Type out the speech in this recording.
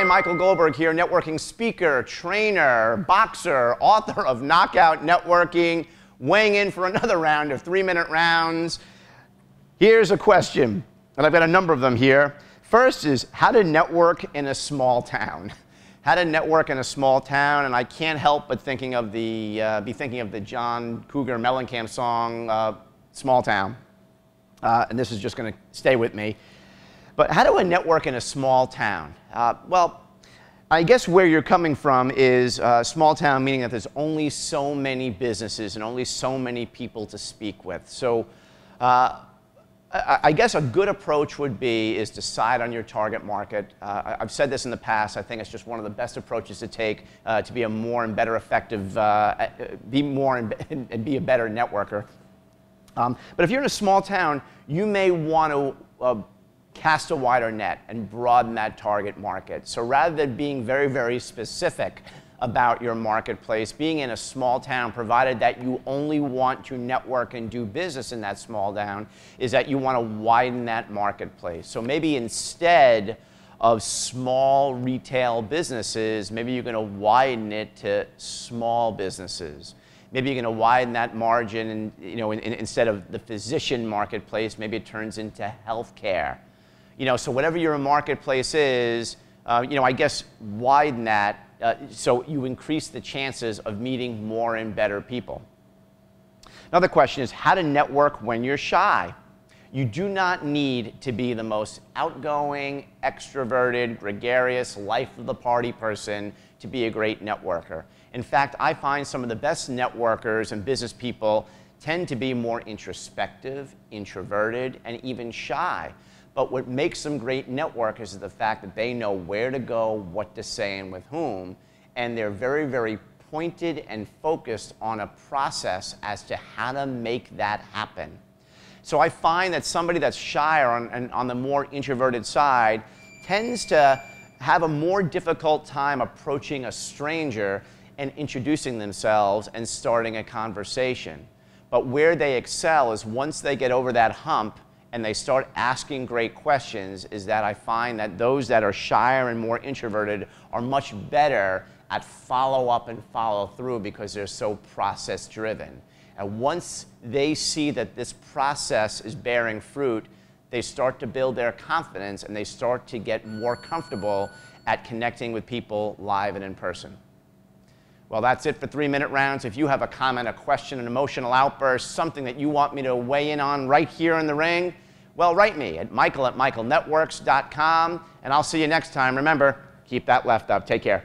Michael Goldberg here, networking speaker, trainer, boxer, author of Knockout Networking, weighing in for another round of 3-minute rounds. Here's a question, and I've got a number of them here. First is how to network in a small town. How to network in a small town, and I can't help but thinking of the John Cougar Mellencamp song, Small Town. And this is just going to stay with me. But how do I network in a small town? Well, I guess where you're coming from is small town, meaning that there's only so many businesses and only so many people to speak with. So I guess a good approach would be is decide on your target market. I've said this in the past. I think it's just one of the best approaches to take to be a more and better effective, be a better networker. But if you're in a small town, you may want to cast a wider net and broaden that target market. So rather than being very, very specific about your marketplace, being in a small town, provided that you only want to network and do business in that small town, is that you want to widen that marketplace. So maybe instead of small retail businesses, maybe you're going to widen it to small businesses. Maybe you're going to widen that margin, and instead of the physician marketplace, maybe it turns into healthcare. So whatever your marketplace is, I guess widen that so you increase the chances of meeting more and better people. Another question is how to network when you're shy. You do not need to be the most outgoing, extroverted, gregarious, life of the party person to be a great networker. In fact, I find some of the best networkers and business people tend to be more introspective, introverted, and even shy. But what makes them great networkers is the fact that they know where to go, what to say, and with whom, and they're very, very pointed and focused on a process as to how to make that happen. So I find that somebody that's shy or on the more introverted side tends to have a more difficult time approaching a stranger and introducing themselves and starting a conversation. But where they excel is once they get over that hump and they start asking great questions, is that I find that those that are shyer and more introverted are much better at follow up and follow through because they're so process driven. And once they see that this process is bearing fruit, they start to build their confidence and they start to get more comfortable at connecting with people live and in person. Well, that's it for 3-minute rounds. If you have a comment, a question, an emotional outburst, something that you want me to weigh in on right here in the ring, well, write me at michael@michaelnetworks.com, and I'll see you next time. Remember, keep that left up. Take care.